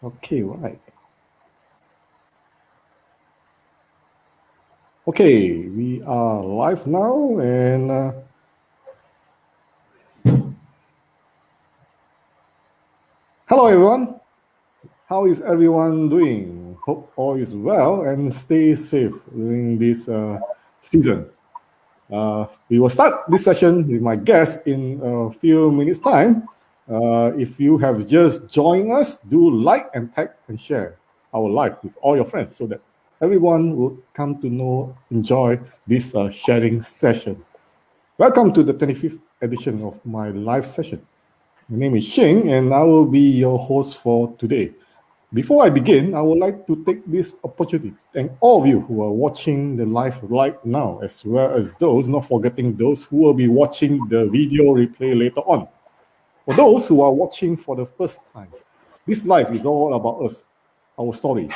Okay, right. Okay, we are live now, and hello everyone. How is everyone doing? Hope all is well and stay safe during this season. We will start this session with my guest in a few minutes' time. If you have just joined us, do like and tag and share our live with all your friends so that everyone will come to know, enjoy this sharing session. Welcome to the 25th edition of my live session. My name is Shing, and I will be your host for today. Before I begin, I would like to take this opportunity to thank all of you who are watching the live right now, as well as those, not forgetting those who will be watching the video replay later on. For those who are watching for the first time, this live is all about us, our story.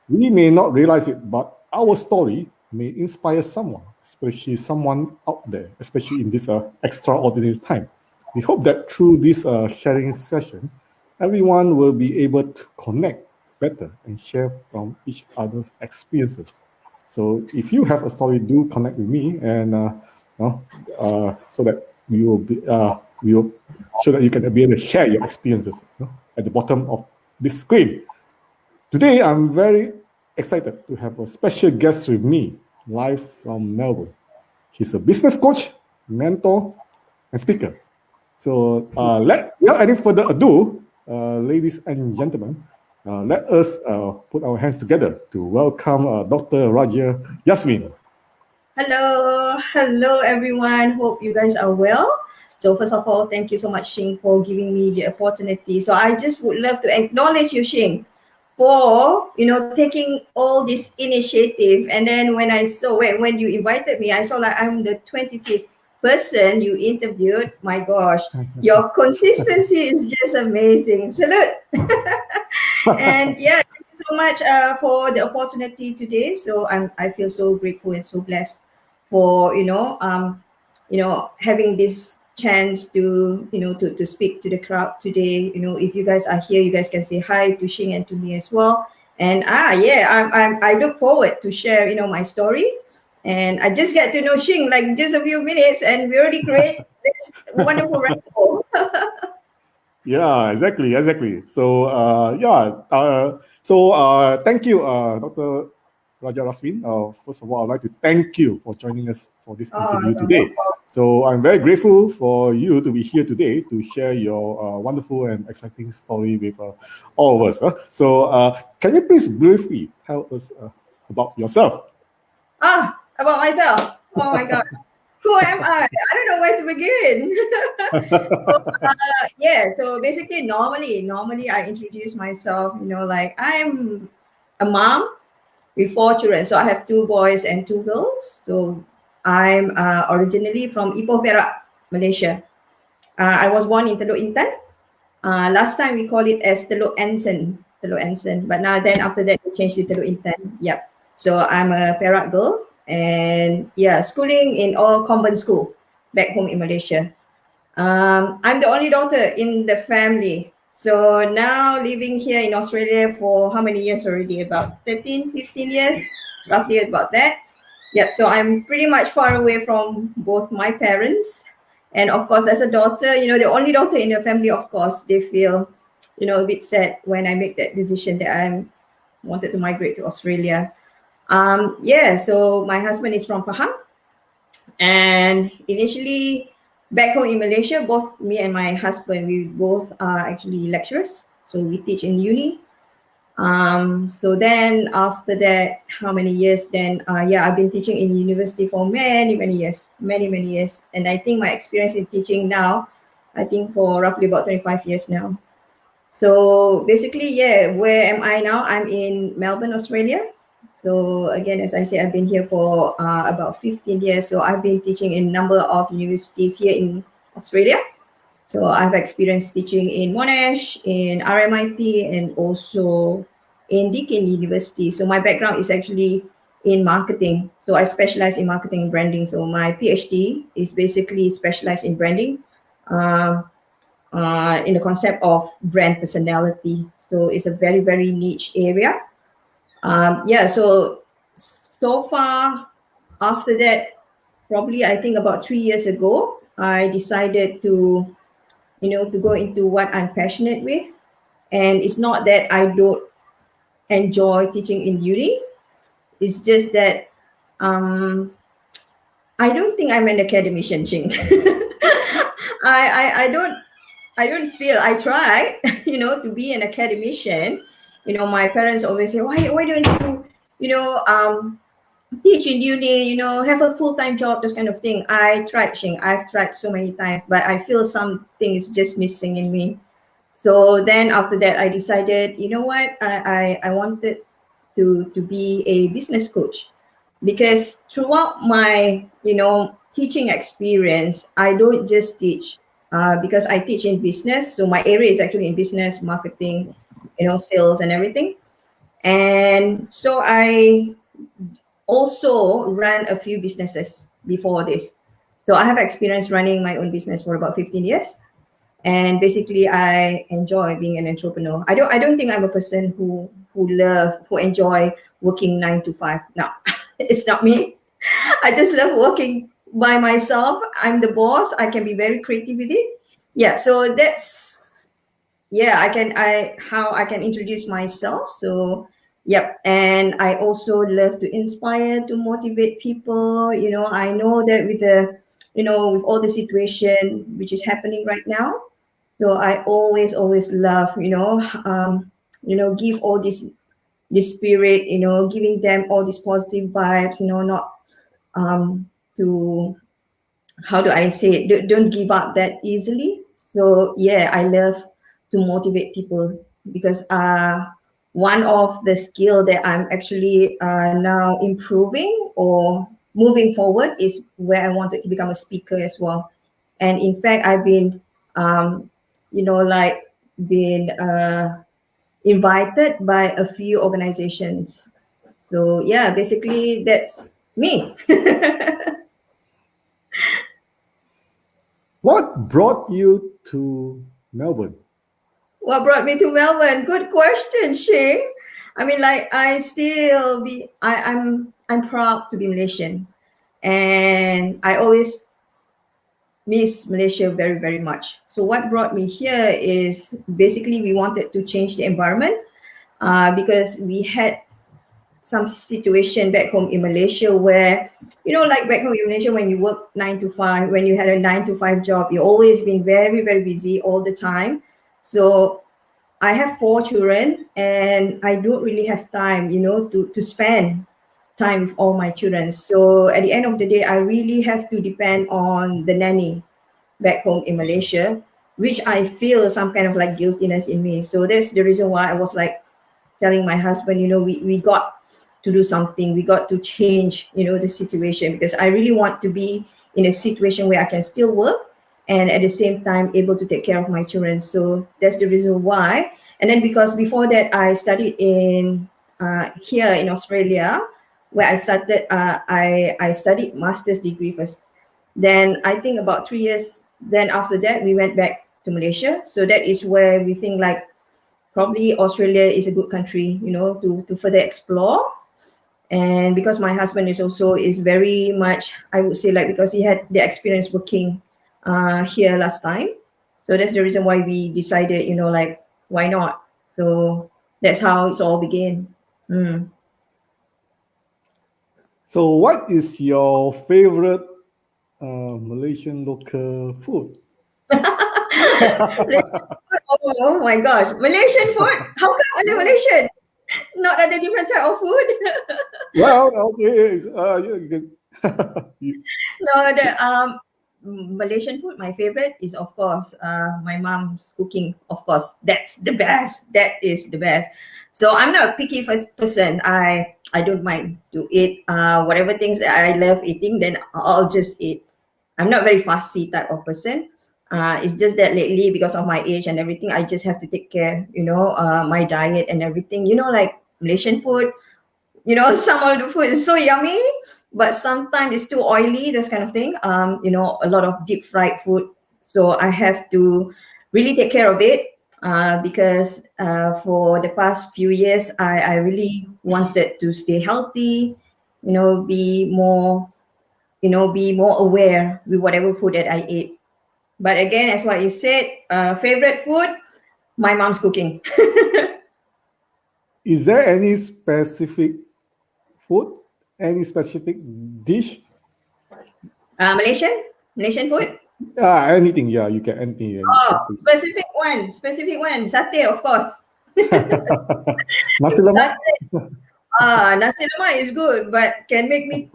We may not realize it, but our story may inspire someone, especially someone out there, especially in this extraordinary time. We hope that through this sharing session, everyone will be able to connect better and share from each other's experiences. So if you have a story, do connect with me, and so that we will be we will so that you can be able to share your experiences at the bottom of this screen. Today, I'm very excited to have a special guest with me live from Melbourne. He's a business coach, mentor, and speaker. So, without any further ado, ladies and gentlemen, let us put our hands together to welcome Dr. Raja Yasmin. Hello everyone. Hope you guys are well. So first of all, thank you so much, Shing, for giving me the opportunity. So I just would love to acknowledge you, Shing, for taking all this initiative. And then when I saw when you invited me, I saw like I'm the 25th person you interviewed. My gosh, your consistency is just amazing. Salute. And yeah, thank you so much for the opportunity today. So I feel so grateful and so blessed for having this chance to to speak to the crowd today. If you guys are here, you guys can say hi to Shing and to me as well. And yeah, I look forward to share my story. And I just get to know Shing like just a few minutes, and we already create this wonderful rapport. Yeah, exactly. So, thank you, Dr. Raja Rasmin. First of all, I'd like to thank you for joining us for this Oh, interview no today. problem. So, I'm very grateful for you to be here today to share your wonderful and exciting story with all of us. Can you please briefly tell us about yourself? About myself. Oh my God. Who am I? I don't know where to begin. So yeah, so basically normally I introduce myself, like I'm a mom with four children. So I have two boys and two girls. So I'm originally from Ipoh Perak, Malaysia. I was born in Teluk Intan. Last time we call it as Teluk Anson. But now then after that we changed to Teluk Intan. Yep. So I'm a Perak girl, and yeah, schooling in all convent school back home in Malaysia. I'm the only daughter in the family. So now living here in Australia for how many years already? About 13, 15 years, roughly about that. Yep. So I'm pretty much far away from both my parents. And of course, as a daughter, the only daughter in the family, of course, they feel, a bit sad when I make that decision that I wanted to migrate to Australia. Yeah, so my husband is from Pahang, and initially, back home in Malaysia, both me and my husband, we both are actually lecturers. So we teach in uni. So then after that, how many years then? Yeah, I've been teaching in university for many years, many years. And I think my experience in teaching now, I think for roughly about 25 years now. So basically, yeah, where am I now? I'm in Melbourne, Australia. So again, as I said, I've been here for about 15 years. So I've been teaching in a number of universities here in Australia. So I've experienced teaching in Monash, in RMIT, and also in Deakin University. So my background is actually in marketing. So I specialize in marketing and branding. So my PhD is basically specialized in branding. Um, in the concept of brand personality. So it's a very, very niche area. Yeah, so far after that, probably I think about 3 years ago, I decided to go into what I'm passionate with. And it's not that I don't enjoy teaching in uni. It's just that um, I don't think I'm an academician, Ching. I don't feel I tried, to be an academician. My parents always say, why don't you, you know, um, teach in uni, have a full-time job, those kind of thing. I tried, Shing. I've tried so many times, but I feel something is just missing in me. So then after that, I decided, you know what, I wanted to be a business coach, because throughout my teaching experience, I don't just teach, because I teach in business. So my area is actually in business, marketing, sales and everything. And so I also ran a few businesses before this. So I have experience running my own business for about 15 years. And basically I enjoy being an entrepreneur. I don't think I'm a person who enjoy working 9 to 5. No, it's not me. I just love working by myself. I'm the boss. I can be very creative with it. Yeah, so that's, yeah, I how I can introduce myself. So yep. And I also love to inspire, to motivate people. I know that with with all the situation which is happening right now, so I always love, give all this spirit, giving them all these positive vibes, not to, how do I say it? Don't give up that easily. So yeah, I love to motivate people, because one of the skill that I'm actually now improving or moving forward is where I wanted to become a speaker as well. And in fact, I've been, um, like, been invited by a few organizations. So yeah, basically that's me. What brought you to Melbourne? What brought me to Melbourne? Good question, Shing. I mean, like, I'm proud to be Malaysian, and I always miss Malaysia very, very much. So what brought me here is basically we wanted to change the environment, because we had some situation back home in Malaysia where, like back home in Malaysia, when you work 9 to 5, when you had a 9 to 5 job, you always been very, very busy all the time. So I have 4 children, and I don't really have time, to spend time with all my children. So at the end of the day, I really have to depend on the nanny back home in Malaysia, which I feel some kind of like guiltiness in me. So that's the reason why I was like telling my husband, we got to do something. We got to change, the situation, because I really want to be in a situation where I can still work and at the same time able to take care of my children. So that's the reason why. And then because before that, I studied in here in Australia, where I studied master's degree first. Then I think about 3 years. Then after that, we went back to Malaysia. So that is where we think like probably Australia is a good country, to further explore. And because my husband is very much, I would say, like, because he had the experience working here last time. So that's the reason why we decided, like, why not? So that's how it's all began. Mm. So, what is your favorite Malaysian local food? Malaysian food? Oh my gosh, Malaysian food? How come only Yeah. Malaysian? Not other different type of food? Well, okay. You can, No, the Malaysian food, my favorite is of course my mom's cooking. Of course, that's the best. That is the best. So I'm not a picky first person. I don't mind to eat whatever things that I love eating. Then I'll just eat. I'm not very fussy type of person. It's just that lately, because of my age and everything, I just have to take care, my diet and everything. Like Malaysian food, some of the food is so yummy, but sometimes it's too oily, those kind of thing. A lot of deep fried food. So I have to really take care of it, because for the past few years, I really wanted to stay healthy, be more, be more aware with whatever food that I eat. But again, as what you said, favorite food, my mom's cooking. Is there any specific food, any specific dish? Malaysian food. Anything, yeah, you can anything. Oh, specific one, satay, of course. Nasi lemak? Satay. Nasi lemak is good, but can make me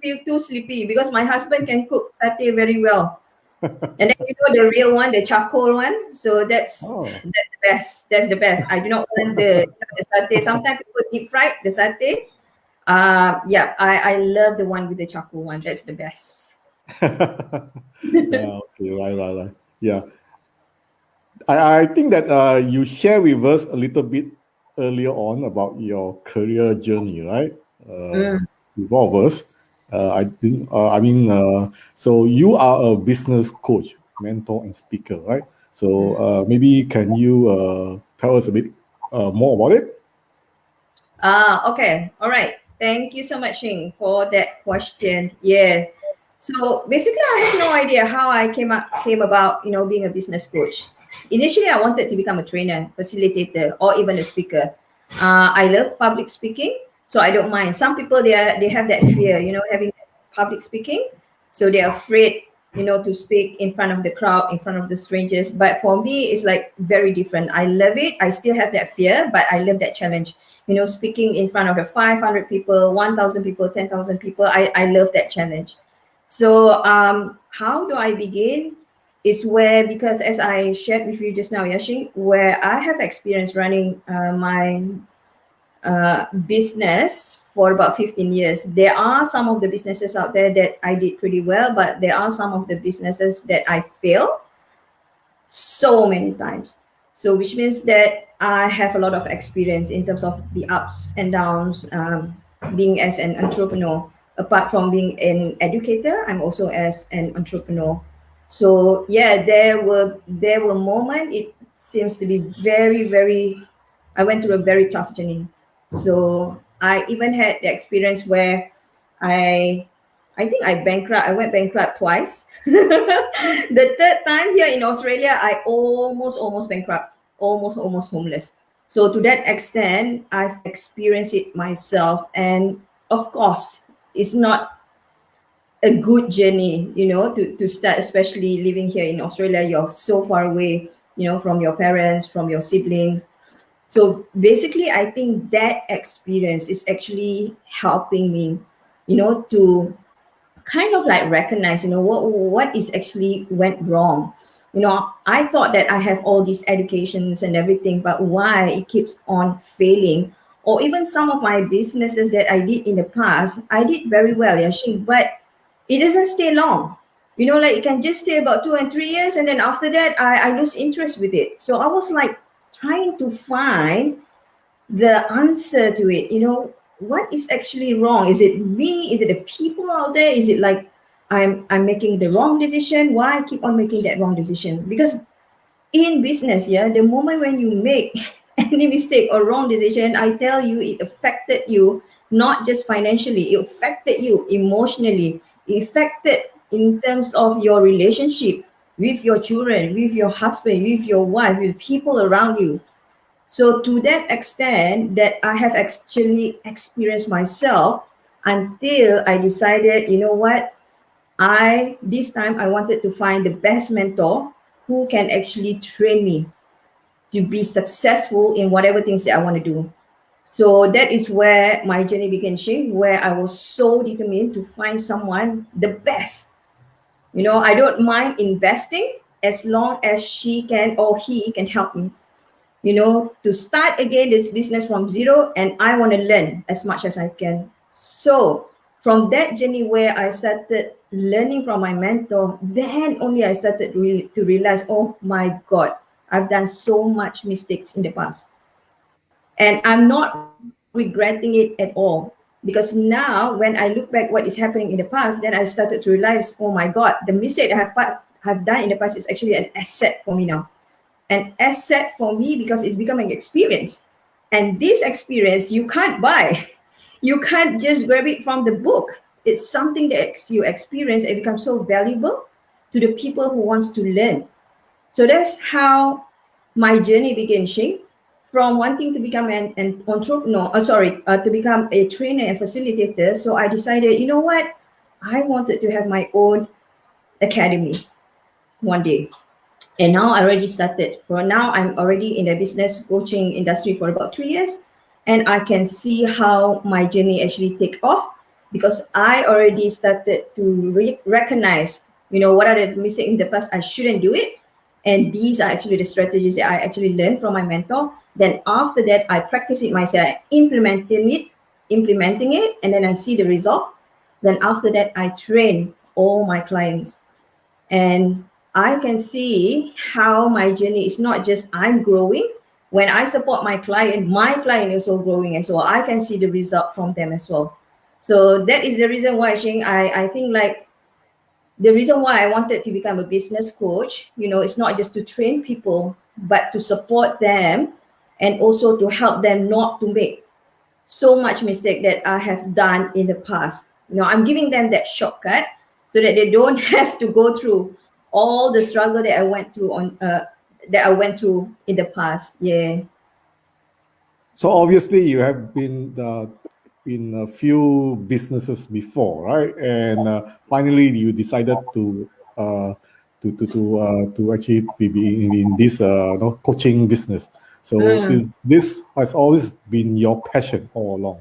feel too sleepy because my husband can cook satay very well. And then the real one, the charcoal one. So Oh. that's the best. That's the best. I do not want the satay. Sometimes people deep fried the satay. Yeah, I love the one with the charcoal one. That's the best. Okay, right. Yeah, I think that you share with us a little bit earlier on about your career journey, right? Mm. With all of us. I think, so you are a business coach, mentor, and speaker, right? So maybe can you tell us a bit more about it? Okay. All right. Thank you so much, Shing, for that question. Yes. So basically, I have no idea how I came about, being a business coach. Initially, I wanted to become a trainer, facilitator, or even a speaker. I love public speaking, so I don't mind. Some people they have that fear, having public speaking, so they're afraid, to speak in front of the crowd, in front of the strangers. But for me, it's like very different. I love it. I still have that fear, but I love that challenge. Speaking in front of the 500 people, 1,000 people, 10,000 people. I love that challenge. So how do I begin? Is where, because as I shared with you just now, Yashing, where I have experience running my business for about 15 years. There are some of the businesses out there that I did pretty well, but there are some of the businesses that I failed so many times. So, which means that I have a lot of experience in terms of the ups and downs, being as an entrepreneur. Apart from being an educator, I'm also as an entrepreneur. So yeah, there were moments. It seems to be very very. I went through a very tough journey. So I even had the experience where I I think I went bankrupt twice. The third time here in Australia, I almost bankrupt, almost homeless. So to that extent, I've experienced it myself. And of course, it's not a good journey, to start, especially living here in Australia. You're so far away, from your parents, from your siblings. So basically, I think that experience is actually helping me, to kind of like recognize, what is actually went wrong. I thought that I have all these educations and everything, but why it keeps on failing? Or even some of my businesses that I did in the past, I did very well, Yashin, but it doesn't stay long. Like it can just stay about 2 and 3 years, and then after that, I lose interest with it. So I was like trying to find the answer to it. What is actually wrong? Is it me? Is it the people out there? Is it like I'm making the wrong decision? Why I keep on making that wrong decision? Because in business, yeah, the moment when you make any mistake or wrong decision, I tell you, it affected you not just financially, it affected you emotionally, it affected in terms of your relationship with your children, with your husband, with your wife, with people around you. So to that extent that I have actually experienced myself, until I decided, you know what, I this time I wanted to find the best mentor who can actually train me to be successful in whatever things that I want to do. So that is where my journey began, Shing, where I was so determined to find someone the best. I don't mind investing as long as she can or he can help me, to start again this business from zero, and I want to learn as much as I can. So from that journey where I started learning from my mentor, then only I started to realize, oh my God, I've done so much mistakes in the past. And I'm not regretting it at all. Because now when I look back what is happening in the past, then I started to realize, oh my God, the mistake I have done in the past is actually an asset for me now. an asset for me because it's becoming experience. And this experience you can't buy. You can't just grab it from the book. It's something that you experience and becomes so valuable to the people who wants to learn. So that's how my journey began, Shing, from wanting to become an entrepreneur, to become a trainer and facilitator. So I decided, you know what? I wanted to have my own academy one day. And now I already started. For now, I'm already in the business coaching industry for about 3 years. And I can see how my journey actually take off because I already started to recognize, what are the mistakes in the past I shouldn't do it. And these are actually the strategies that I actually learned from my mentor. Then after that, I practice it myself, implementing it, and then I see the result. Then after that, I train all my clients, and I can see how my journey is not just I'm growing. When I support my client is also growing as well. I can see the result from them as well. So that is the reason why, Shing, I think like the reason why I wanted to become a business coach, it's not just to train people, but to support them and also to help them not to make so much mistake that I have done in the past. I'm giving them that shortcut so that they don't have to go through all the struggle that I went through in the past. Yeah. So obviously you have been in a few businesses before, right? And finally you decided to actually be in this coaching business. So Mm. is this has always been your passion all along?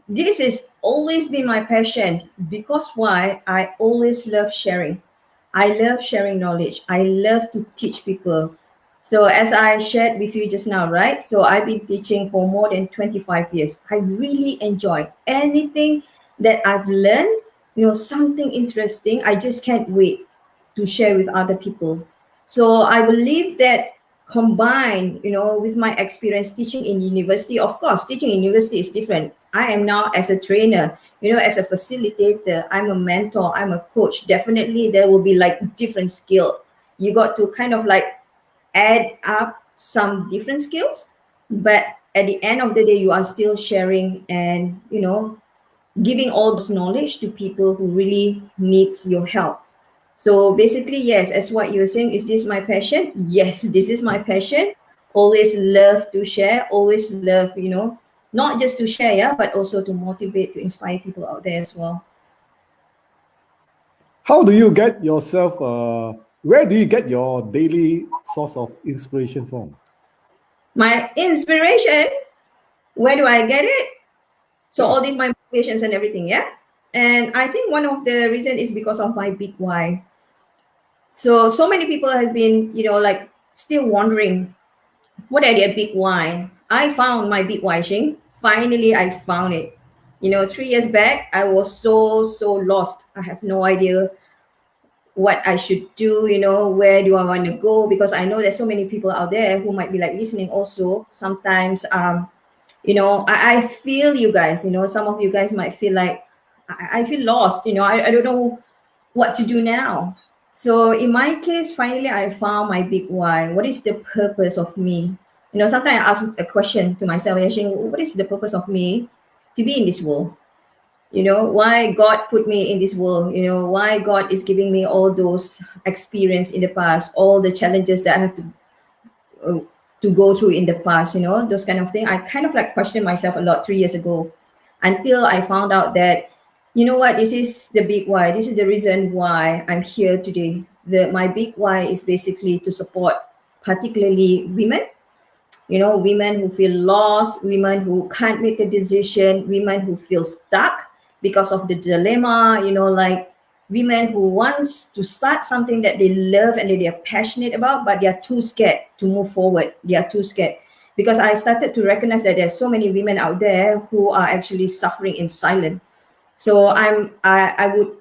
This has always been my passion because why? I always love sharing. I love sharing knowledge. I love to teach people. So as I shared with you just now, right? So I've been teaching for more than 25 years. I really enjoy anything that I've learned, something interesting. I just can't wait to share with other people. So I believe that combined, with my experience teaching in university, of course, teaching in university is different. I am now as a trainer, as a facilitator, I'm a mentor, I'm a coach. Definitely there will be like different skill. You got to kind of like add up some different skills, but at the end of the day, you are still sharing and, giving all those knowledge to people who really needs your help. So basically, yes, as what you're saying, is this my passion? Yes, this is my passion. Always love to share, always love, not just to share, yeah, but also to motivate, to inspire people out there as well. How do you get yourself? Where do you get your daily source of inspiration from? My inspiration, where do I get it? So Yeah. all these my motivations and everything, yeah. And I think one of the reason is because of my big why. So many people have been, like still wondering what are their big why. I found my big why, Shing. Finally, I found it. 3 years back, I was so lost. I have no idea what I should do, where do I want to go? Because I know there's so many people out there who might be like listening also. Sometimes I feel you guys, some of you guys might feel like I feel lost, I don't know what to do now. So in my case, finally I found my big why. What is the purpose of me? Sometimes I ask a question to myself, Yashin, what is the purpose of me to be in this world? Why God put me in this world, why God is giving me all those experience in the past, all the challenges that I have uh, to go through in the past, those kind of thing. I kind of like questioned myself a lot 3 years ago until I found out that, what, this is the big why. This is the reason why I'm here today. My big why is basically to support particularly women, women who feel lost, women who can't make a decision, women who feel stuck because of the dilemma, like women who wants to start something that they love and that they are passionate about, but they are too scared to move forward. They are too scared. Because I started to recognize that there's so many women out there who are actually suffering in silence. So I would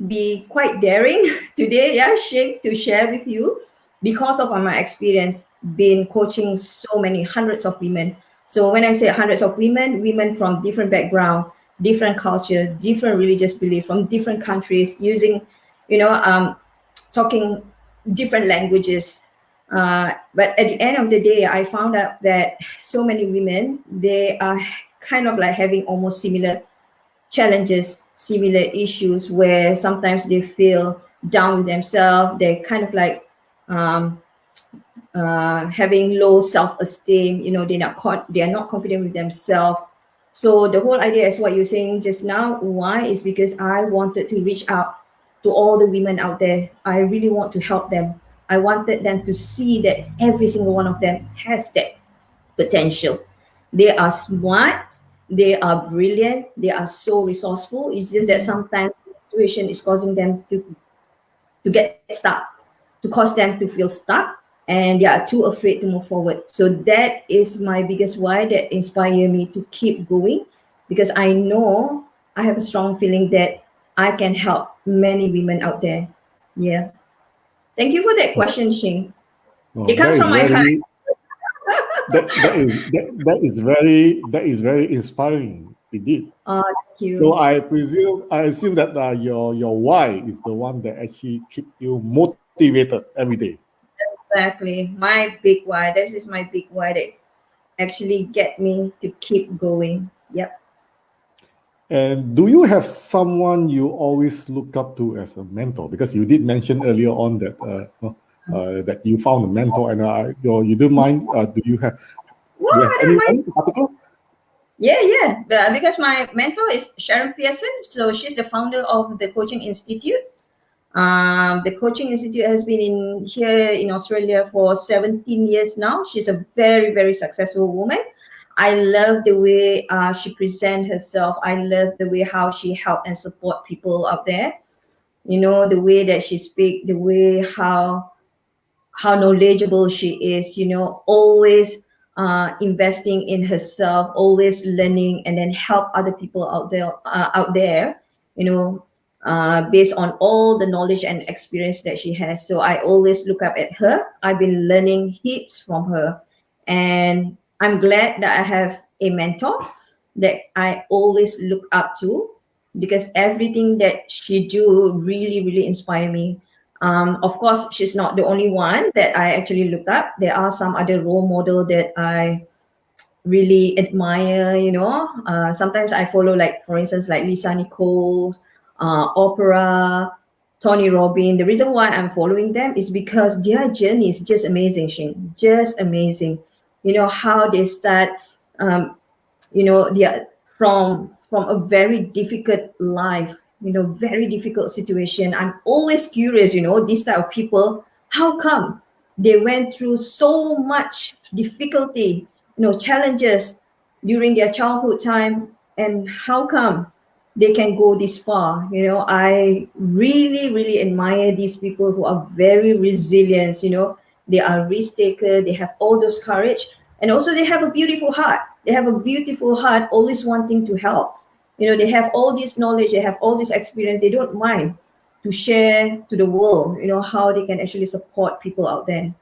be quite daring today, yeah, Sheikh, to share with you because of my experience being coaching so many hundreds of women. So when I say hundreds of women, women from different background, different culture, different religious belief, from different countries, using, you know, talking different languages. But at the end of the day, I found out that so many women, they are kind of like having almost similar challenges, similar issues, where sometimes they feel down with themselves. They're kind of like um, having low self-esteem. They are not confident with themselves. So the whole idea is what you're saying just now. Why is because I wanted to reach out to all the women out there. I really want to help them. I wanted them to see that every single one of them has that potential. They are smart, they are brilliant, they are so resourceful. It's just that sometimes the situation is causing them to get stuck, to cause them to feel stuck, and they are too afraid to move forward. So that is my biggest why that inspire me to keep going, because I know, I have a strong feeling that I can help many women out there. Yeah. Thank you for that question, Shing. Oh, It that comes is from my heart. very that is very inspiring indeed. Thank So you. I assume that your why is the one that actually keep you motivated every day. Exactly. My big why. This is my big why that actually get me to keep going. Yep. And do you have someone you always look up to as a mentor? Because you did mention earlier on that that you found a mentor, and you don't mind? Well, Do you have I don't anyone mind. in particular? Yeah, yeah. Because my mentor is Sharon Pearson. So she's the founder of the Coaching Institute. The Coaching Institute has been in here in Australia for 17 years now. She's a very, very successful woman. I love the way she presents herself. I love the way how she help and support people out there. The way that she speak, the way how knowledgeable she is, always investing in herself, always learning, and then help other people out there, you know based on all the knowledge and experience that she has. So I always look up at her. I've been learning heaps from her, and I'm glad that I have a mentor that I always look up to, because everything that she do really, really inspire me. Of course, she's not the only one that I actually look up. There are some other role model that I really admire. Sometimes I follow, like for instance, like Lisa Nichols, Opera, Tony Robbins. The reason why I'm following them is because their journey is just amazing, Shane. Just amazing. How they start. Um, they are from a very difficult life, very difficult situation. I'm always curious, these type of people, how come they went through so much difficulty, challenges during their childhood time, and how come they can go this far. I really, really admire these people who are very resilient. They are risk taker, they have all those courage, and also they have a beautiful heart. They have a beautiful heart, always wanting to help. They have all this knowledge, they have all this experience, they don't mind to share to the world, how they can actually support people out there.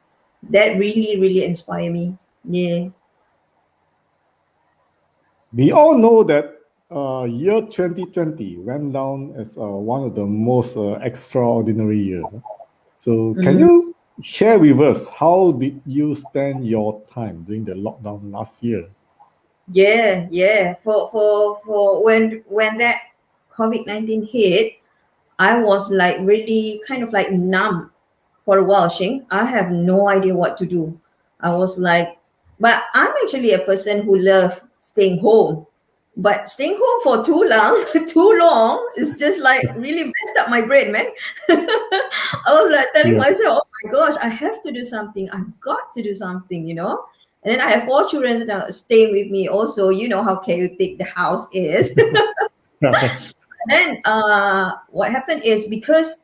That really, really inspire me. Yeah. We all know that year 2020 went down as one of the most extraordinary years. So, can Mhm. you share with us how did you spend your time during the lockdown last year? Yeah, yeah. For when that COVID-19 hit, I was like really kind of like numb for a while, Shing. I have no idea what to do. I was like, but I'm actually a person who love staying home. But staying home for too long, too long, is just like really messed up my brain, man. I was like telling Yeah. myself, oh my gosh, I have to do something. I've got to do something. And then I have 4 children now staying with me also. You know how chaotic the house is. Then what happened is, because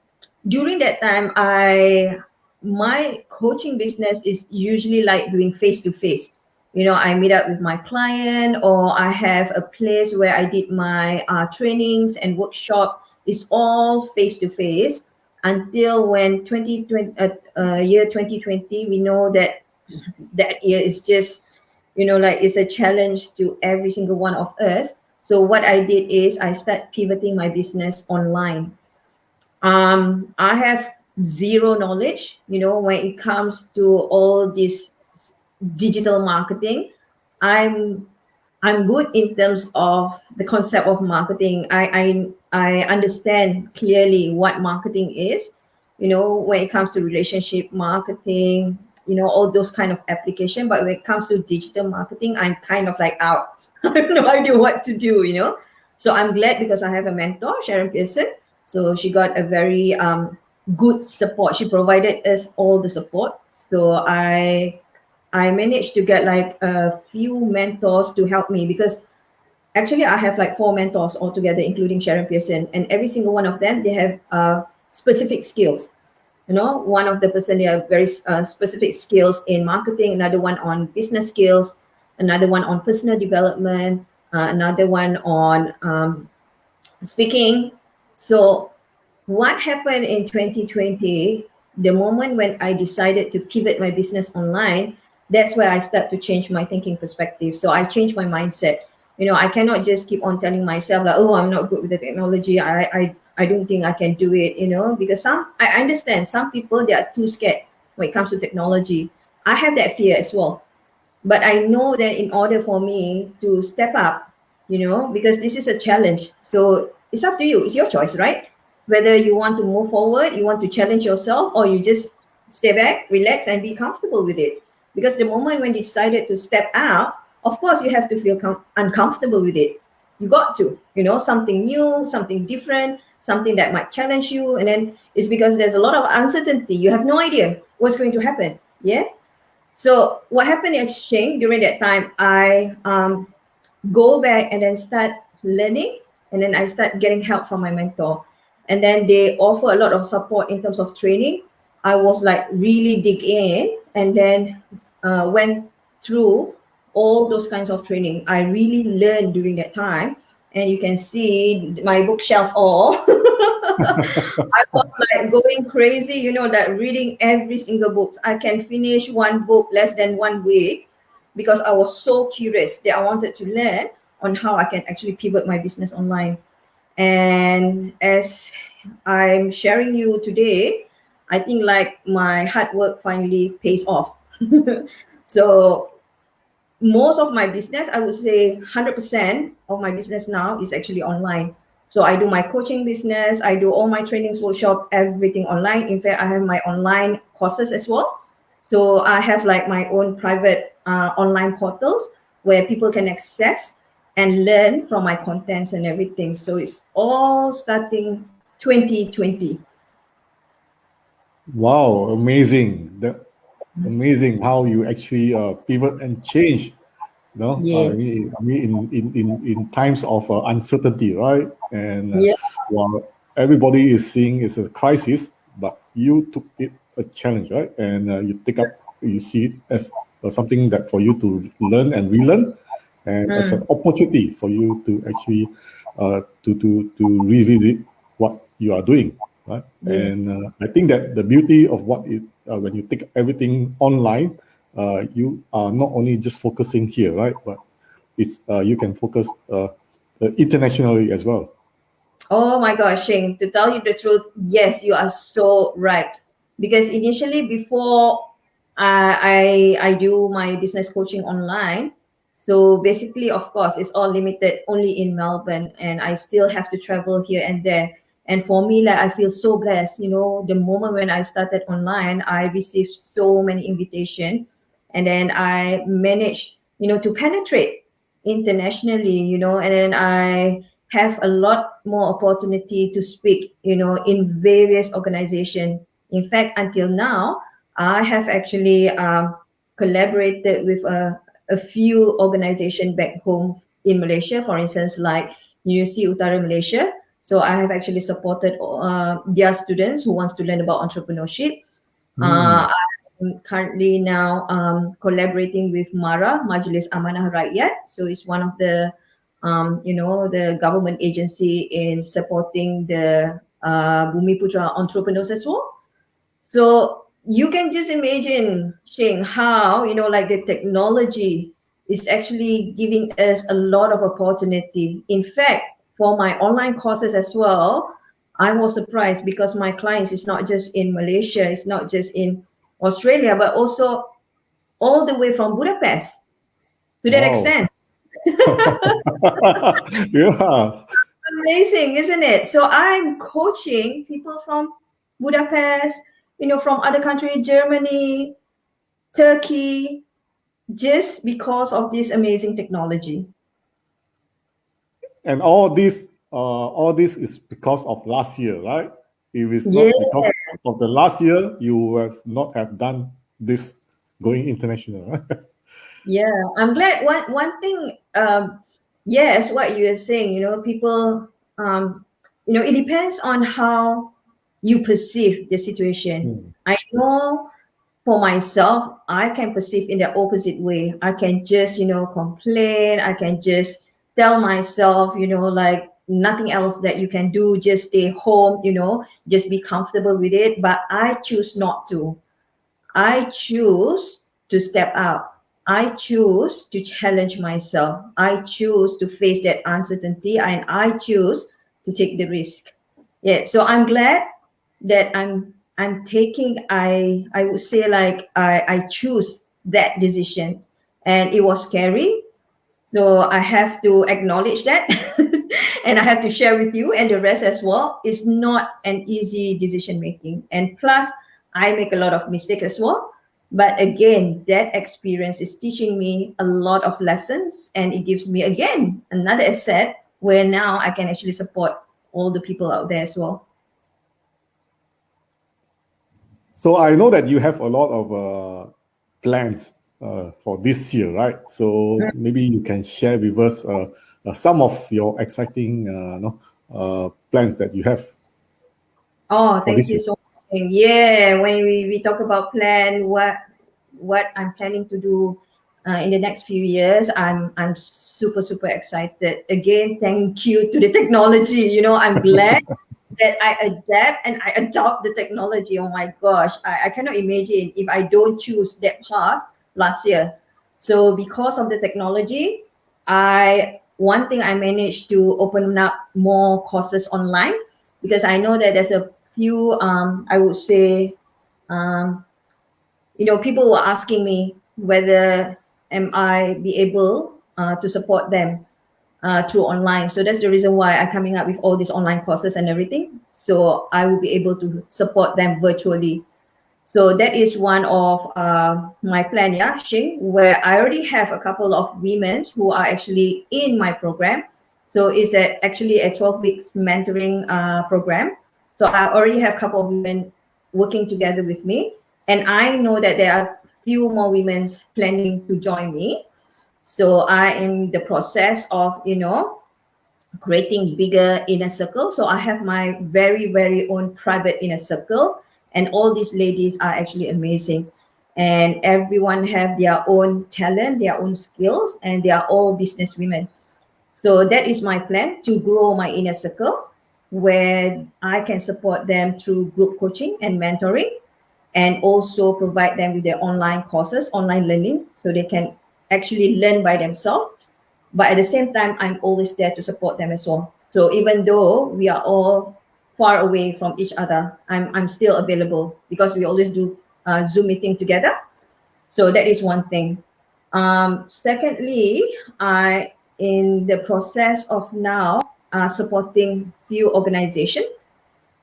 during that time, my coaching business is usually like doing face to face. I meet up with my client, or I have a place where I did my trainings and workshop. It's all face to face until when 2020 year 2020, we know that that year is just, like it's a challenge to every single one of us. So what I did is I start pivoting my business online. I have zero knowledge, when it comes to all this digital marketing. I'm i'm good in terms of the concept of marketing. I understand clearly what marketing is, when it comes to relationship marketing, all those kind of application. But when it comes to digital marketing, I'm kind of like out. I have no idea what to do. So I'm glad because I have a mentor, Sharon Pearson. So she got a very good support. She provided us all the support. So I managed to get like a few mentors to help me, because actually I have like four mentors altogether, including Sharon Pearson, and every single one of them, they have specific skills. One of the person, they have very specific skills in marketing, another one on business skills, another one on personal development, another one on speaking. So what happened in 2020, the moment when I decided to pivot my business online, that's where I start to change my thinking perspective. So I changed my mindset. I cannot just keep on telling myself like, oh, I'm not good with the technology. I don't think I can do it, because I understand some people, they are too scared when it comes to technology. I have that fear as well. But I know that in order for me to step up, because this is a challenge. So it's up to you. It's your choice, right? Whether you want to move forward, you want to challenge yourself, or you just stay back, relax, and be comfortable with it. Because the moment when you decided to step out, of course, you have to feel uncomfortable with it. You got to, something new, something different, something that might challenge you. And then it's because there's a lot of uncertainty. You have no idea what's going to happen. Yeah. So what happened in exchange during that time, I go back and then start learning, and then I start getting help from my mentor. And then they offer a lot of support in terms of training. I was like really dig in, and then went through all those kinds of training. I really learned during that time. And you can see my bookshelf all. I was like going crazy, that reading every single book. I can finish one book less than 1 week, because I was so curious that I wanted to learn on how I can actually pivot my business online. And as I'm sharing you today, I think like my hard work finally pays off. So most of my business, I would say 100% of my business now is actually online. So I do my coaching business, I do all my trainings, workshop, everything online. In fact, I have my online courses as well. So I have like my own private online portals where people can access and learn from my contents and everything. So it's all starting 2020. Wow, amazing! Amazing how you actually pivot and change. Yeah. In times of uncertainty, right? And Yeah. while everybody is seeing it's a crisis, but you took it a challenge, right? And you see it as something that for you to learn and relearn, and as an Mm. opportunity for you to actually to revisit what you are doing, right? Yeah. And I think that the beauty of what is when you take everything online, you are not only just focusing here, right? But it's you can focus internationally as well. Oh my gosh, Shing, to tell you the truth, yes, you are so right. Because initially, before I do my business coaching online, so basically, of course, it's all limited only in Melbourne, and I still have to travel here and there. And for me, like I feel so blessed. The moment when I started online, I received so many invitations, and then I managed, to penetrate internationally. And then I have a lot more opportunity to speak, in various organizations. In fact, until now, I have actually collaborated with a few organizations back home in Malaysia, for instance, like University Utara Malaysia. So I have actually supported their students who wants to learn about entrepreneurship. Hmm. I'm currently now collaborating with MARA, Majlis Amanah Rakyat. So it's one of the government agency in supporting the Bumi Putra entrepreneurs as well. So you can just imagine, Shing, how, like the technology is actually giving us a lot of opportunity. In fact, for my online courses as well, I was surprised because my clients is not just in Malaysia, it's not just in Australia, but also all the way from Budapest. To that Wow. extent, Yeah. amazing, isn't it? So I'm coaching people from Budapest, from other countries, Germany, Turkey, just because of this amazing technology. And all this is because of last year, right? If it's Yeah, not because of the last year, you have not have done this going international, right? yeah. I'm glad. One thing, yes, what you are saying. People, it depends on how you perceive the situation. Hmm. I know for myself, I can perceive in the opposite way. I can just, complain. I can just tell myself, like nothing else that you can do. Just stay home. Just be comfortable with it. But I choose not to. I choose to step out. I choose to challenge myself. I choose to face that uncertainty and I choose to take the risk. Yeah. So I'm glad that I'm taking I would say like I choose that decision. And it was scary. So I have to acknowledge that and I have to share with you and the rest as well. It's not an easy decision making. And plus, I make a lot of mistakes as well. But again, that experience is teaching me a lot of lessons and it gives me, again, another asset where now I can actually support all the people out there as well. So I know that you have a lot of plans for this year, right? So maybe you can share with us some of your exciting no, plans that you have Oh, for thank this you year. so much. Yeah, when we talk about plan, what I'm planning to do in the next few years, I'm super super excited. Again, thank you to the technology. I'm glad that I adapt and I adopt the technology. Oh my gosh, I cannot imagine if I don't choose that path last year. So because of the technology, I one thing I managed to open up more courses online because I know that there's a few I would say um, people were asking me whether am I be able to support them through online. So that's the reason why I'm coming up with all these online courses and everything. So I will be able to support them virtually. So that is one of my plan, yeah, Shing, where I already have a couple of women who are actually in my program. So it's actually a 12 weeks mentoring program. So I already have a couple of women working together with me. And I know that there are few more women planning to join me. So I am in the process of, creating bigger inner circle. So I have my very, very own private inner circle. And all these ladies are actually amazing. And everyone have their own talent, their own skills, and they are all business women. So that is my plan to grow my inner circle where I can support them through group coaching and mentoring and also provide them with their online courses, online learning, so they can actually learn by themselves. But at the same time, I'm always there to support them as well. So even though we are all far away from each other, I'm still available because we always do Zoom meeting together. So that is one thing. Secondly, I in the process of now supporting few organization.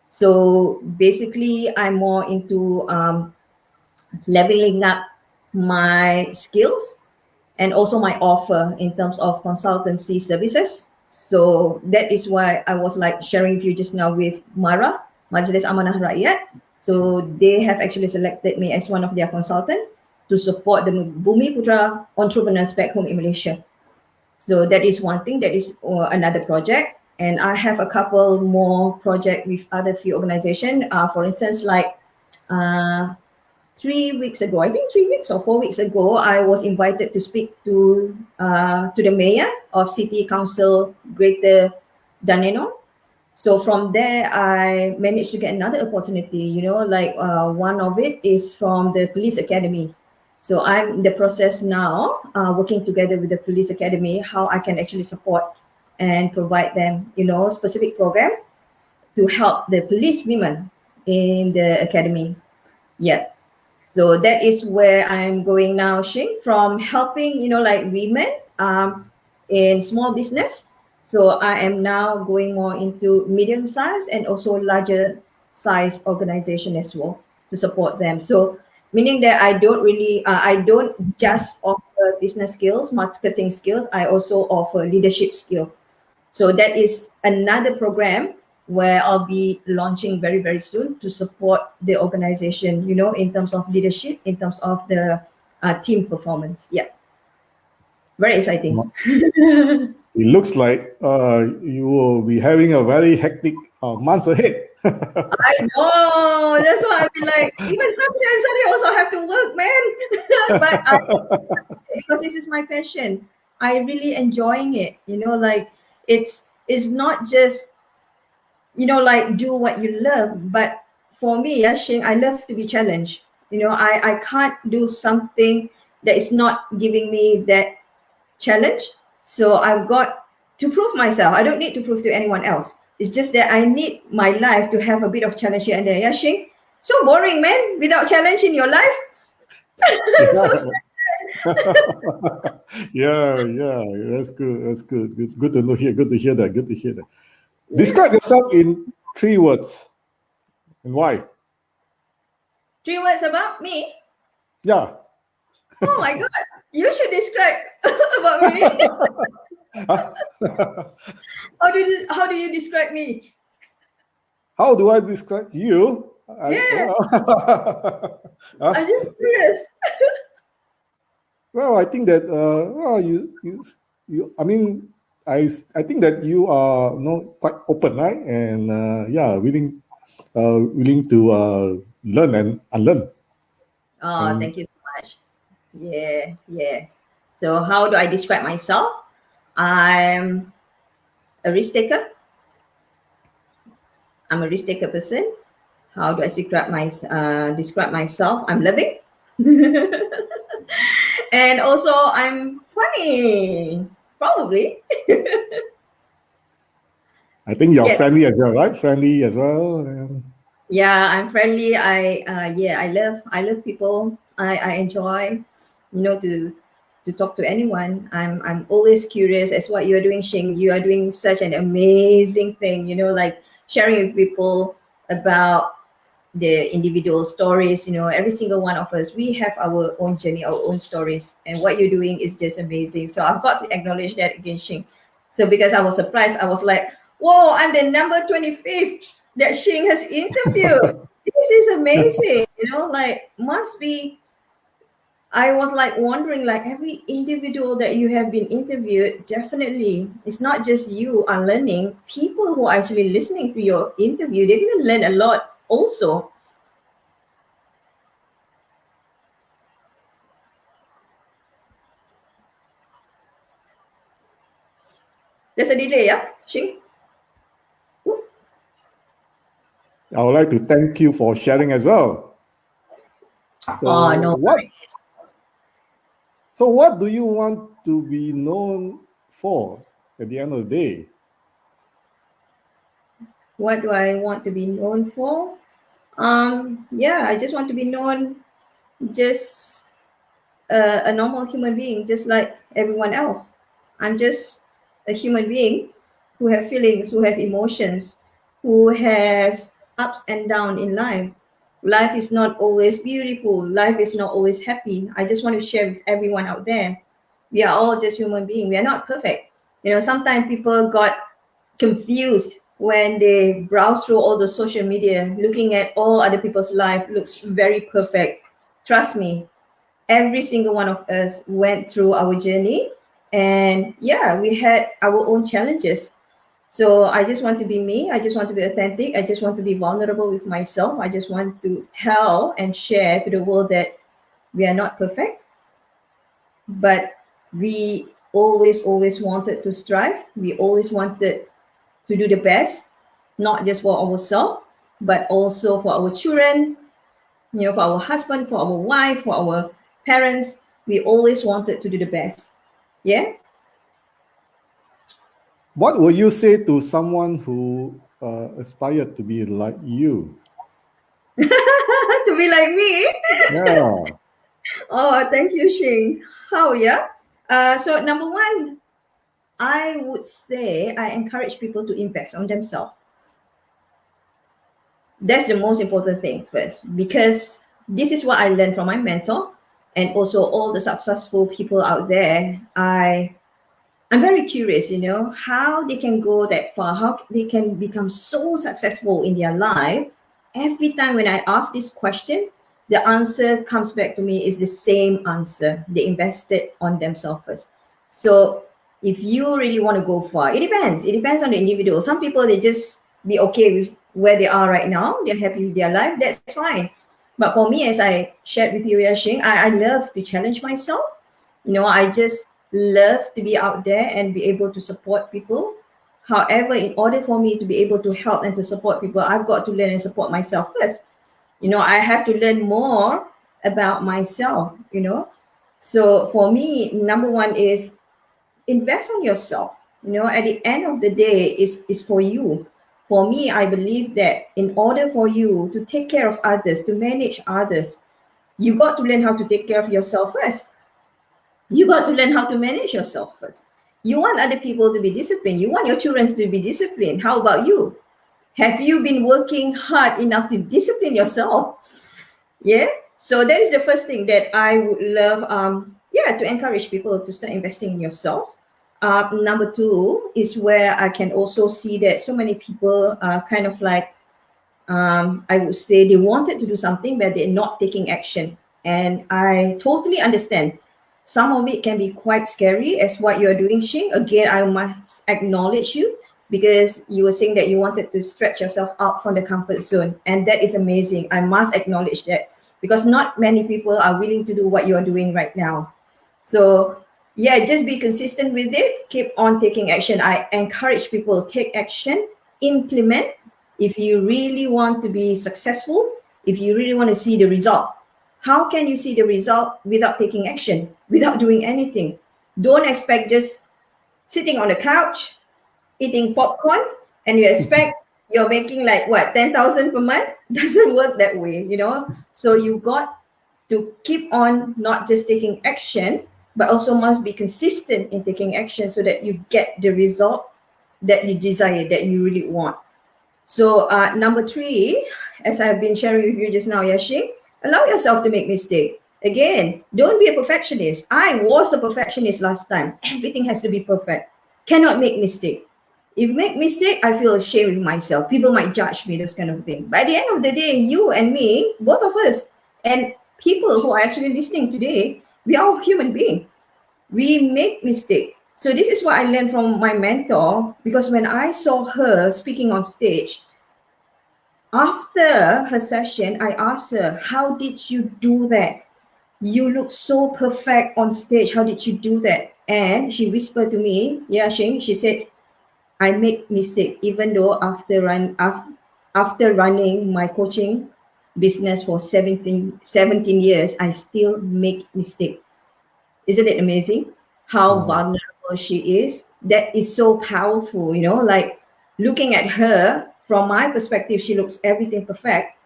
So basically, I'm more into leveling up my skills and also my offer in terms of consultancy services. So that is why I was like sharing with you just now with Mara, Majlis Amanah Rakyat. So they have actually selected me as one of their consultant to support the Bumi Putra entrepreneurs back home in Malaysia. So that is one thing. That is another project. And I have a couple more project with other few organization. For instance, like uh, 3 weeks ago, I think 3 weeks or 4 weeks ago, I was invited to speak to the mayor of City Council Greater Dandenong. So from there, I managed to get another opportunity. Like one of it is from the police academy. So I'm in the process now, working together with the police academy, how I can actually support and provide them, specific program to help the police women in the academy. Yeah. So that is where I'm going now, Shing, from helping, like women in small business. So I am now going more into medium size and also larger size organization as well to support them. So meaning that I don't just offer business skills, marketing skills. I also offer leadership skill. So that is another program where I'll be launching very, very soon to support the organization, in terms of leadership, in terms of the team performance. Yeah, very exciting. It looks like you will be having a very hectic months ahead. I know. That's why I've been like, even Saturday and Sunday also have to work, man. But because this is my passion, I really enjoying it. Like it's not just like do what you love. But for me, Shing, I love to be challenged. I can't do something that is not giving me that challenge. So I've got to prove myself. I don't need to prove to anyone else. It's just that I need my life to have a bit of challenge here and there. Yeah, Shing? So boring, man, without challenge in your life. So Yeah. Yeah, that's good. That's good. Good to know here. Good to hear that. Good to hear that. Describe yourself in 3 words and why. 3 words about me. Yeah. Oh my god. You should describe about me. How do you describe me? How do I describe you? Yes, Huh? I'm just curious. Well, I think that well, I mean, I think that you are quite open, right? And yeah, willing to learn and unlearn. Oh, And thank you so much. Yeah, yeah. So how do I describe myself? I'm a risk taker. I'm a risk taker person. How do I describe myself? I'm loving, and also I'm funny. Probably. I think you're Yes. friendly as well, right? Friendly as well. And Yeah, I'm friendly. I love people. I enjoy, to talk to anyone. I'm always curious as what you're doing, Shing. You are doing such an amazing thing, like sharing with people about the individual stories. Every single one of us, we have our own journey, our own stories, and what you're doing is just amazing. So I've got to acknowledge that again, Shing. So because I was surprised, I was like, whoa, I'm the number 25th that Shing has interviewed. This is amazing. Like must be. I was like wondering, like every individual that you have been interviewed, definitely it's not just you are learning. People who are actually listening to your interview, they're gonna learn a lot also. There's a delay, yeah, Shing? Ooh. I would like to thank you for sharing as well. Oh, So no what worries. so what do you want to be known for at the end of the day? What do I want to be known for? Yeah, I just want to be known just a normal human being, just like everyone else. I'm just a human being who have feelings, who have emotions, who has ups and downs in life. Life is not always beautiful. Life is not always happy. I just want to share with everyone out there. We are all just human beings. We are not perfect. Sometimes people got confused when they browse through all the social media, looking at all other people's life looks very perfect. Trust me, every single one of us went through our journey, and yeah, we had our own challenges. So I just want to be me. I just want to be authentic. I just want to be vulnerable with myself. I just want to tell and share to the world that we are not perfect, but we always wanted to strive. We always wanted to do the best, not just for ourselves, but also for our children, for our husband, for our wife, for our parents. We always wanted to do the best. Yeah. What would you say to someone who aspired to be like you. To be like me. Yeah. Oh, thank you, Shing. How, yeah? So, number one, I would say I encourage people to invest on themselves. That's the most important thing first, because this is what I learned from my mentor and also all the successful people out there. I'm very curious, how they can go that far, how they can become so successful in their life. Every time when I ask this question, the answer comes back to me is the same answer. They invested on themselves first. So if you really want to go far, it depends. It depends on the individual. Some people, they just be okay with where they are right now. They're happy with their life. That's fine. But for me, as I shared with you, Yashing, I love to challenge myself. I just love to be out there and be able to support people. However, in order for me to be able to help and to support people, I've got to learn and support myself first. I have to learn more about myself. So for me, number one is invest on yourself. At the end of the day, is for you. For me, I believe that in order for you to take care of others, to manage others, you got to learn how to take care of yourself first. You got to learn how to manage yourself first. You want other people to be disciplined. You want your children to be disciplined. How about you? Have you been working hard enough to discipline yourself? Yeah. So that is the first thing that I would love. To encourage people to start investing in yourself. Number two is where I can also see that so many people are kind of like, I would say they wanted to do something, but they're not taking action. And I totally understand. Some of it can be quite scary as what you're doing, Shing. Again, I must acknowledge you because you were saying that you wanted to stretch yourself out from the comfort zone. And that is amazing. I must acknowledge that because not many people are willing to do what you're doing right now. So yeah, just be consistent with it. Keep on taking action. I encourage people take action, implement. If you really want to be successful, if you really want to see the result, how can you see the result without taking action, without doing anything? Don't expect just sitting on the couch eating popcorn and you expect you're making like what 10,000 per month. Doesn't work that way. So you got to keep on not just taking action, but also must be consistent in taking action so that you get the result that you desire, that you really want. So number three, as I've been sharing with you just now, Yashing, allow yourself to make mistake. Again, don't be a perfectionist. I was a perfectionist last time. Everything has to be perfect. Cannot make mistake. If make mistake, I feel ashamed with myself. People might judge me, those kind of thing. But at the end of the day, you and me, both of us, and people who are actually listening today, we are all human beings. We make mistake. So this is what I learned from my mentor, because when I saw her speaking on stage, after her session, I asked her, how did you do that? You look so perfect on stage. How did you do that? And she whispered to me, yeah, she said, I make mistake even though after running my coaching business for 17 years, I still make mistake. Isn't it amazing how Wow. vulnerable she is? That is so powerful, like looking at her from my perspective, she looks everything perfect.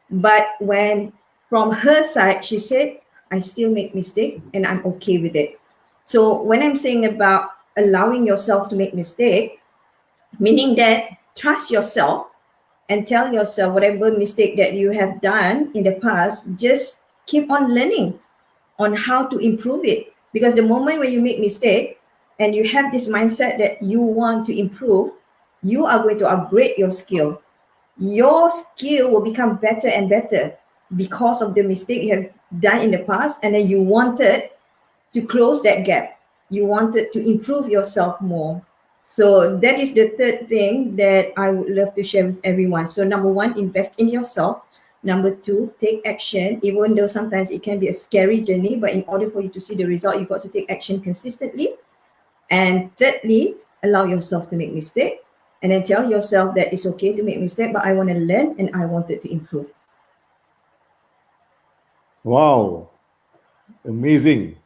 But when from her side, she said, I still make mistake and I'm okay with it. So when I'm saying about allowing yourself to make mistake, meaning that trust yourself and tell yourself whatever mistake that you have done in the past, just keep on learning on how to improve it. Because the moment when you make mistake and you have this mindset that you want to improve, you are going to upgrade your skill. Your skill will become better and better because of the mistake you have done in the past, and then you wanted to close that gap. You wanted to improve yourself more. So that is the third thing that I would love to share with everyone. So number one, invest in yourself. Number two, take action, even though sometimes it can be a scary journey, but in order for you to see the result, you got to take action consistently. And thirdly, allow yourself to make mistake, and then tell yourself that it's okay to make mistake, but I want to learn and I wanted to improve. Wow. Amazing.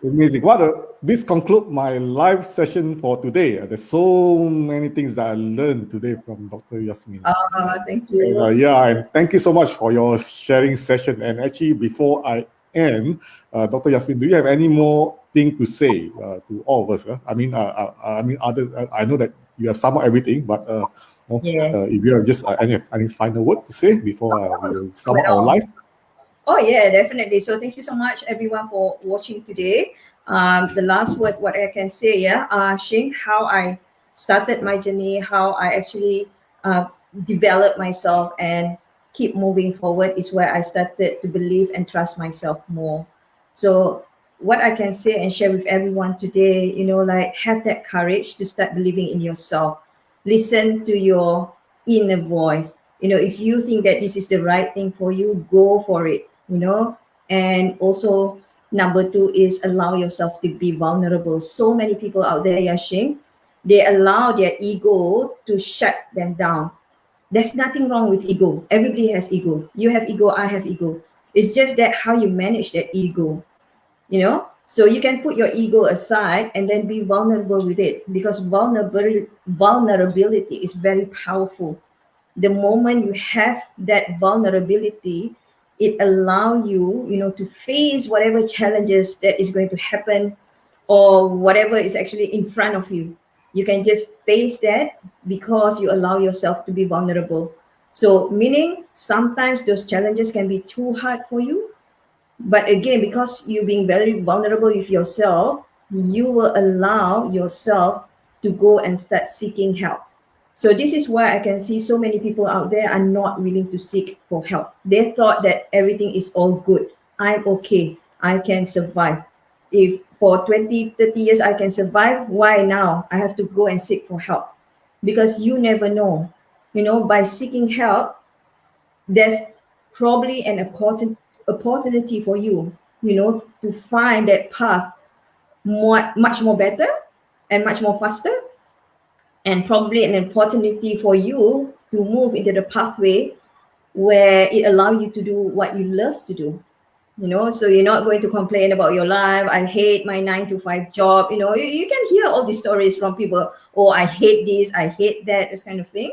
Amazing. This concludes my live session for today. There's so many things that I learned today from Dr. Yasmin. Thank you. Yeah, and thank you so much for your sharing session. And actually, before I end, Dr. Yasmin, do you have any more thing to say to all of us? I know that you have summed up everything, but Yeah. if you have just any final word to say before we will sum up our Well, life. oh yeah, definitely. So thank you so much everyone for watching today. The last word, what I can say, yeah, Shing, how I started my journey, how I actually developed myself and keep moving forward is where I started to believe and trust myself more. So what I can say and share with everyone today, like have that courage to start believing in yourself. Listen to your inner voice. If you think that this is the right thing for you, go for it. And also, number two is allow yourself to be vulnerable. So many people out there, Yashing, they allow their ego to shut them down. There's nothing wrong with ego. Everybody has ego. You have ego, I have ego. It's just that how you manage that ego. So you can put your ego aside and then be vulnerable with it, because vulnerability is very powerful. The moment you have that vulnerability, it allow you to face whatever challenges that is going to happen, or whatever is actually in front of you. You can just face that because you allow yourself to be vulnerable. So meaning sometimes those challenges can be too hard for you, but again, because you being very vulnerable with yourself, you will allow yourself to go and start seeking help. So this is why I can see so many people out there are not willing to seek for help. They thought that everything is all good. I'm okay. I can survive. If for 20, 30 years I can survive, why now I have to go and seek for help? Because you never know. By seeking help, there's probably an important opportunity for you to find that path much more better and much more faster, and probably an opportunity for you to move into the pathway where it allows you to do what you love to do. So you're not going to complain about your life. I hate my 9 to 5 job. You can hear all these stories from people. Oh, I hate this, I hate that, this kind of thing.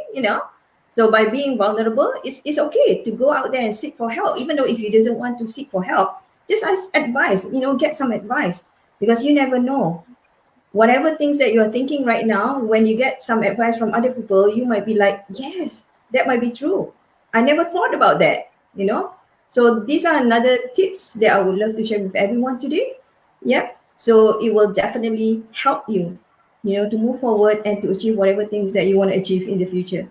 So by being vulnerable, it's okay to go out there and seek for help, even though if you doesn't want to seek for help, just ask advice, get some advice, because you never know. Whatever things that you're thinking right now, when you get some advice from other people, you might be like, yes, that might be true. I never thought about that. So these are another tips that I would love to share with everyone today. Yep. So it will definitely help you to move forward and to achieve whatever things that you want to achieve in the future.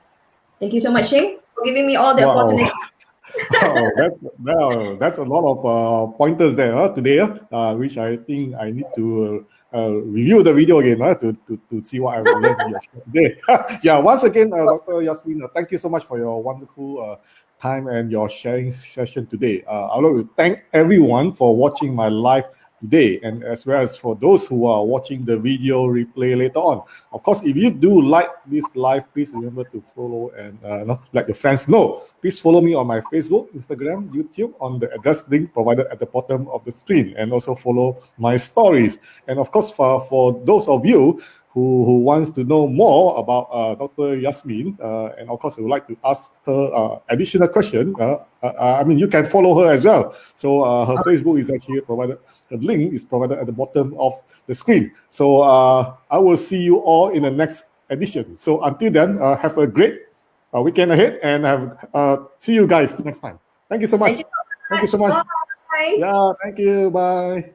Thank you so much, Shane, for giving me all the Wow. opportunity. Oh, that's a lot of pointers there today, which I think I need to review the video again to see what I've learned in your show today. Yeah, once again, Dr. Yasmin, thank you so much for your wonderful time and your sharing session today. I would like to thank everyone for watching my live today, and as well as for those who are watching the video replay later on. Of course, if you do like this live, please remember to follow and let your friends know. Please follow me on my Facebook, Instagram, YouTube on the address link provided at the bottom of the screen, and also follow my stories. And of course, for those of you who wants to know more about Dr. Yasmin, and of course, I would like to ask her additional question. You can follow her as well. So her Facebook is actually provided. The link is provided at the bottom of the screen. So I will see you all in the next edition. So until then, have a great weekend ahead, and see you guys next time. Thank you so much. Thank you Thank you so so much. much. Bye. Yeah, thank you. Bye.